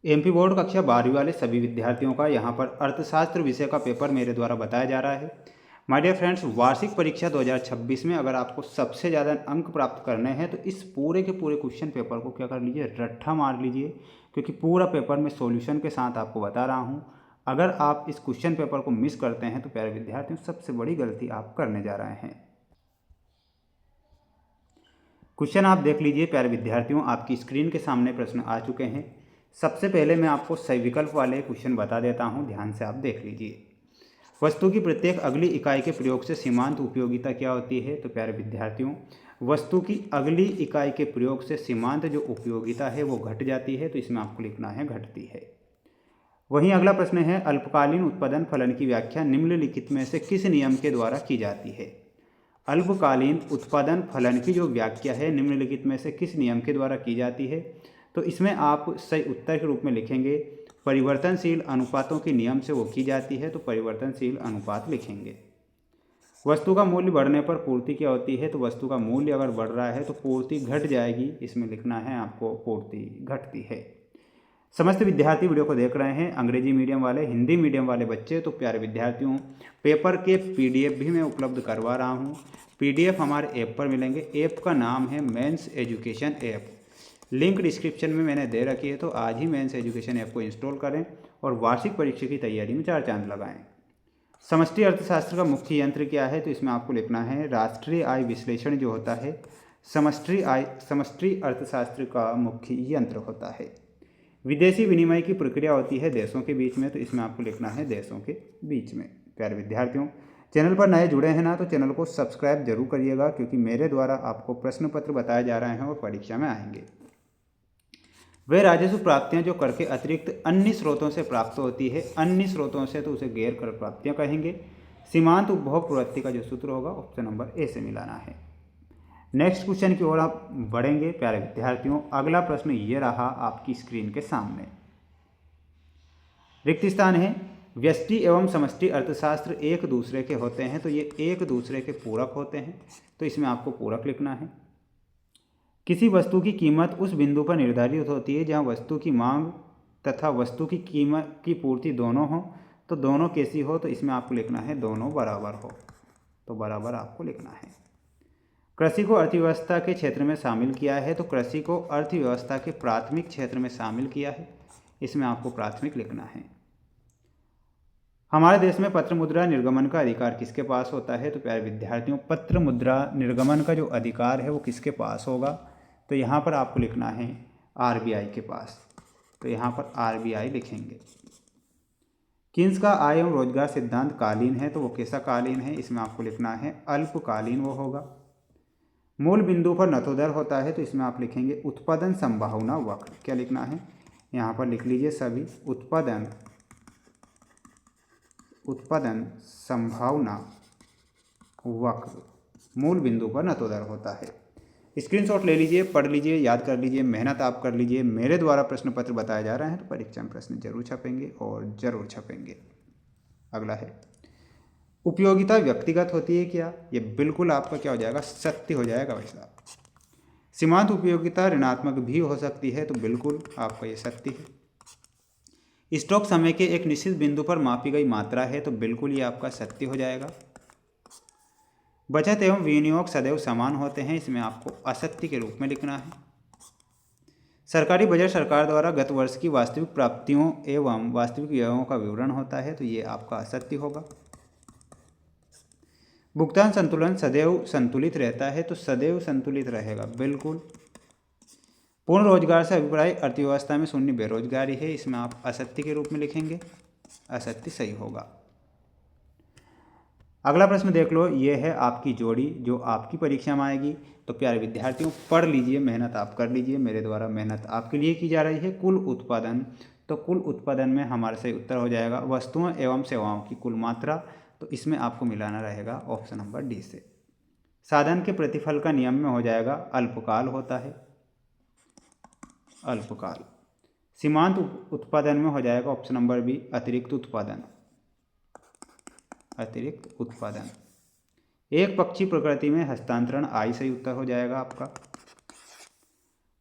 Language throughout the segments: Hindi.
एमपी बोर्ड कक्षा 12वीं वाले सभी विद्यार्थियों का यहाँ पर अर्थशास्त्र विषय का पेपर मेरे द्वारा बताया जा रहा है। माय डियर फ्रेंड्स, वार्षिक परीक्षा 2026 में अगर आपको सबसे ज़्यादा अंक प्राप्त करने हैं तो इस पूरे के पूरे क्वेश्चन पेपर को क्या कर लीजिए, रट्ठा मार लीजिए, क्योंकि पूरा पेपर मैं सॉल्यूशन के साथ आपको बता रहा हूँ। अगर आप इस क्वेश्चन पेपर को मिस करते हैं तो प्यारे विद्यार्थियों, सबसे बड़ी गलती आप करने जा रहे हैं। क्वेश्चन आप देख लीजिए प्यारे विद्यार्थियों, आपकी स्क्रीन के सामने प्रश्न आ चुके हैं। सबसे पहले मैं आपको सही विकल्प वाले क्वेश्चन बता देता हूं, ध्यान से आप देख लीजिए। वस्तु की प्रत्येक अगली इकाई के प्रयोग से सीमांत उपयोगिता क्या होती है? तो प्यारे विद्यार्थियों, वस्तु की अगली इकाई के प्रयोग से सीमांत जो उपयोगिता है वो घट जाती है, तो इसमें आपको लिखना है घटती है। वहीं अगला प्रश्न है, अल्पकालीन उत्पादन फलन की व्याख्या निम्नलिखित में से किस नियम के द्वारा की जाती है? अल्पकालीन उत्पादन फलन की जो व्याख्या है निम्नलिखित में से किस नियम के द्वारा की जाती है? तो इसमें आप सही उत्तर के रूप में लिखेंगे परिवर्तनशील अनुपातों के नियम से वो की जाती है, तो परिवर्तनशील अनुपात लिखेंगे। वस्तु का मूल्य बढ़ने पर पूर्ति क्या होती है? तो वस्तु का मूल्य अगर बढ़ रहा है तो पूर्ति घट जाएगी, इसमें लिखना है आपको पूर्ति घटती है। समस्त विद्यार्थी वीडियो को देख रहे हैं, अंग्रेजी मीडियम वाले, हिंदी मीडियम वाले बच्चे, तो प्यारे विद्यार्थियों, पेपर के पीडीएफ भी मैं उपलब्ध करवा रहा हूं। पीडीएफ हमारे ऐप पर मिलेंगे। ऐप का नाम है mains education app, link description में मैंने दे रखी है, तो आज ही मेंस एजुकेशन ऐप को इंस्टॉल करें और वार्षिक परीक्षा की तैयारी में 4 चांद लगाएं। समष्टि अर्थशास्त्र का मुख्य यंत्र क्या है? तो इसमें आपको लिखना है राष्ट्रीय आय विश्लेषण जो होता है समष्टि अर्थशास्त्र का मुख्य यंत्र होता है। विदेशी विनिमय की प्रक्रिया होती है देशों के बीच में, तो इसमें आपको लिखना है देशों के बीच में। प्यारे विद्यार्थियों, चैनल पर नए जुड़े हैं ना, तो चैनल को सब्सक्राइब जरूर करिएगा, क्योंकि मेरे द्वारा आपको प्रश्न पत्र बताए जा रहे हैं और परीक्षा में आएंगे। वे राजस्व प्राप्तियां जो कर के अतिरिक्त अन्य स्रोतों से प्राप्त होती है, अन्य स्रोतों से तो उसे गैर कर प्राप्तियां कहेंगे। सीमांत उपभोग प्रवृत्ति का जो सूत्र होगा ऑप्शन नंबर ए से मिलाना है। नेक्स्ट क्वेश्चन की ओर आप बढ़ेंगे प्यारे विद्यार्थियों। अगला प्रश्न ये रहा आपकी स्क्रीन के सामने। रिक्त स्थान है, व्यष्टि एवं समष्टि अर्थशास्त्र एक दूसरे के होते हैं, तो ये एक दूसरे के पूरक होते हैं, तो इसमें आपको पूरक लिखना है। किसी वस्तु की कीमत उस बिंदु पर निर्धारित होती है जहां वस्तु की मांग तथा वस्तु की कीमत की पूर्ति दोनों हो, तो दोनों कैसी हो? तो इसमें आपको लिखना है दोनों बराबर हो, तो बराबर आपको लिखना है। कृषि को अर्थव्यवस्था के क्षेत्र में शामिल किया है, तो कृषि को अर्थव्यवस्था के प्राथमिक क्षेत्र में शामिल किया है, इसमें आपको प्राथमिक लिखना है। हमारे देश में पत्र मुद्रा निर्गमन का अधिकार किसके पास होता है? तो प्यारे विद्यार्थियों, पत्र मुद्रा निर्गमन का जो अधिकार है वो किसके पास होगा? तो यहाँ पर आपको लिखना है आरबीआई के पास, तो यहाँ पर आरबीआई लिखेंगे। किन्स का आय एवं रोजगार सिद्धांत कालीन है, तो वो कैसा कालीन है? इसमें आपको लिखना है अल्पकालीन वो होगा। मूल बिंदु पर नतोदर होता है, तो इसमें आप लिखेंगे उत्पादन संभावना वक्र। क्या लिखना है? यहाँ पर लिख लीजिए सभी, उत्पादन संभावना वक्र मूल बिंदु पर नतोदर होता है। स्क्रीनशॉट ले लीजिए, पढ़ लीजिए, याद कर लीजिए, मेहनत आप कर लीजिए। मेरे द्वारा प्रश्न पत्र बताए जा रहे हैं, तो परीक्षा में प्रश्न जरूर छपेंगे और जरूर छपेंगे। अगला है, उपयोगिता व्यक्तिगत होती है क्या? ये बिल्कुल आपका क्या हो जाएगा, सत्य हो जाएगा भाई साहब। सीमांत उपयोगिता ऋणात्मक भी हो सकती है, तो बिल्कुल आपका ये सत्य है। स्टॉक समय के एक निश्चित बिंदु पर मापी गई मात्रा है, तो बिल्कुल ये आपका सत्य हो जाएगा। बचत एवं विनियोग सदैव समान होते हैं, इसमें आपको असत्य के रूप में लिखना है। सरकारी बजट सरकार द्वारा गत वर्ष की वास्तविक प्राप्तियों एवं वास्तविक व्ययों का विवरण होता है, तो ये आपका असत्य होगा। भुगतान संतुलन सदैव संतुलित रहता है, तो सदैव संतुलित रहेगा बिल्कुल। पूर्ण रोजगार से अभिप्राय अर्थव्यवस्था में शून्य बेरोजगारी है, इसमें आप असत्य के रूप में लिखेंगे, असत्य सही होगा। अगला प्रश्न देख लो, ये है आपकी जोड़ी जो आपकी परीक्षा में आएगी। तो प्यारे विद्यार्थियों, पढ़ लीजिए, मेहनत आप कर लीजिए, मेरे द्वारा मेहनत आपके लिए की जा रही है। कुल उत्पादन, तो कुल उत्पादन में हमारे सही उत्तर हो जाएगा वस्तुओं एवं सेवाओं की कुल मात्रा, तो इसमें आपको मिलाना रहेगा ऑप्शन नंबर डी से। साधन के प्रतिफल का नियम में हो जाएगा अल्पकाल होता है, अल्पकाल। सीमांत उत्पादन में हो जाएगा ऑप्शन नंबर बी अतिरिक्त उत्पादन, अतिरिक्त उत्पादन। एक पक्षी प्रकृति में हस्तांतरण आई सही उत्तर हो जाएगा आपका।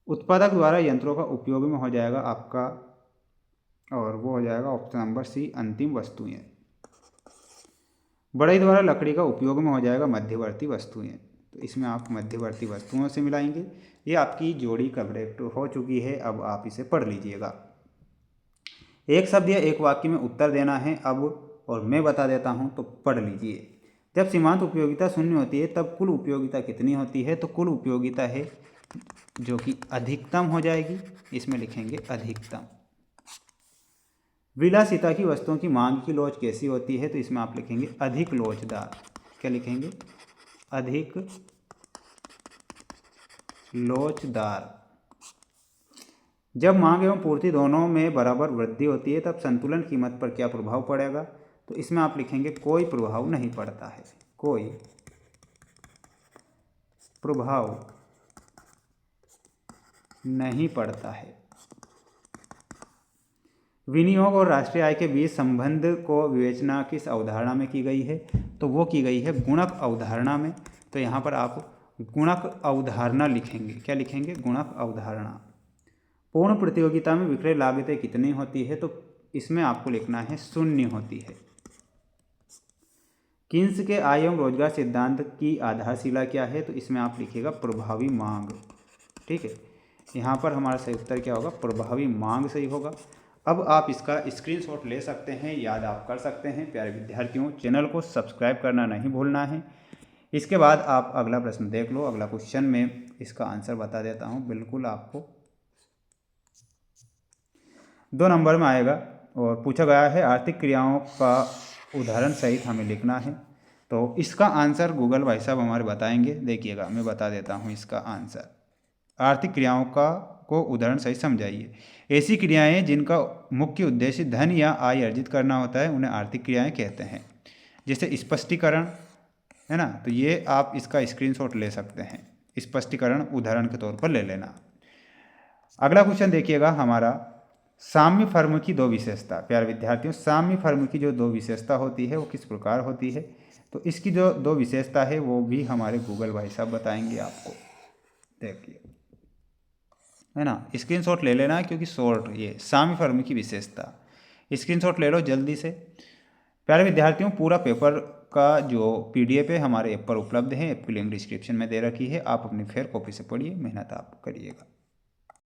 उत्पादक द्वारा यंत्रों का उपयोग में हो जाएगा आपका और वो हो जाएगा ऑप्शन नंबर सी, अंतिम वस्तुएं। बढ़ई द्वारा लकड़ी का उपयोग में हो जाएगा मध्यवर्ती वस्तुएं। तो इसमें आप मध्यवर्ती वस्तुओं से मिलाएंगे। ये आपकी जोड़ी करेक्ट हो चुकी है, अब आप इसे पढ़ लीजिएगा। एक शब्द या एक वाक्य में उत्तर देना है अब, और मैं बता देता हूँ तो पढ़ लीजिए। जब सीमांत उपयोगिता शून्य होती है तब कुल उपयोगिता कितनी होती है? तो कुल उपयोगिता है जो कि अधिकतम हो जाएगी, इसमें लिखेंगे अधिकतम। विलासिता की वस्तुओं की मांग की लोच कैसी होती है? तो इसमें आप लिखेंगे अधिक लोचदार। क्या लिखेंगे? अधिक लोचदार। जब मांग एवं पूर्ति दोनों में बराबर वृद्धि होती है तब संतुलन कीमत पर क्या प्रभाव पड़ेगा? तो इसमें आप लिखेंगे कोई प्रभाव नहीं पड़ता है, कोई प्रभाव नहीं पड़ता है। विनियोग और राष्ट्रीय आय के बीच संबंध को विवेचना किस अवधारणा में की गई है? तो वो की गई है गुणक अवधारणा में। तो यहाँ पर आप गुणक अवधारणा लिखेंगे। क्या लिखेंगे? गुणक अवधारणा। पूर्ण प्रतियोगिता में विक्रय लागतें कितनी होती है? तो इसमें आपको लिखना है शून्य होती है। किन्स के आय एवं रोजगार सिद्धांत की आधारशिला क्या है? तो इसमें आप लिखिएगा प्रभावी मांग। ठीक है, यहाँ पर हमारा सही उत्तर क्या होगा? प्रभावी मांग सही होगा। अब आप इसका स्क्रीनशॉट ले सकते हैं, याद आप कर सकते हैं। प्यारे विद्यार्थियों, चैनल को सब्सक्राइब करना नहीं भूलना है। इसके बाद आप अगला प्रश्न देख लो। अगला क्वेश्चन में इसका आंसर बता देता हूँ। बिल्कुल आपको 2 नंबर में आएगा और पूछा गया है आर्थिक क्रियाओं का उदाहरण सहित हमें लिखना है। तो इसका आंसर गूगल भाई साहब हमारे बताएंगे। देखिएगा, मैं बता देता हूँ इसका आंसर। आर्थिक क्रियाओं को उदाहरण सहित समझाइए। ऐसी क्रियाएं जिनका मुख्य उद्देश्य धन या आय अर्जित करना होता है उन्हें आर्थिक क्रियाएं कहते हैं। जैसे स्पष्टीकरण है ना, तो ये आप इसका स्क्रीनशॉट ले सकते हैं। स्पष्टीकरण उदाहरण के तौर पर ले लेना। अगला क्वेश्चन देखिएगा हमारा, साम्य फर्म की 2 विशेषता। प्यारे विद्यार्थियों, साम्य फर्म की जो 2 विशेषता होती है वो किस प्रकार होती है? तो इसकी जो 2 विशेषता है वो भी हमारे गूगल भाई साहब बताएंगे आपको। देखिए, है ना, स्क्रीनशॉट ले लेना क्योंकि शॉर्ट ये साम्य फर्म की विशेषता। स्क्रीनशॉट ले लो जल्दी से। प्यारे विद्यार्थियों, पूरा पेपर का जो PDF है हमारे ऐप पर उपलब्ध है। ऐप की लिंक डिस्क्रिप्शन में दे रखी है। आप अपनी फेयर कॉपी से पढ़िए, मेहनत आप करिएगा।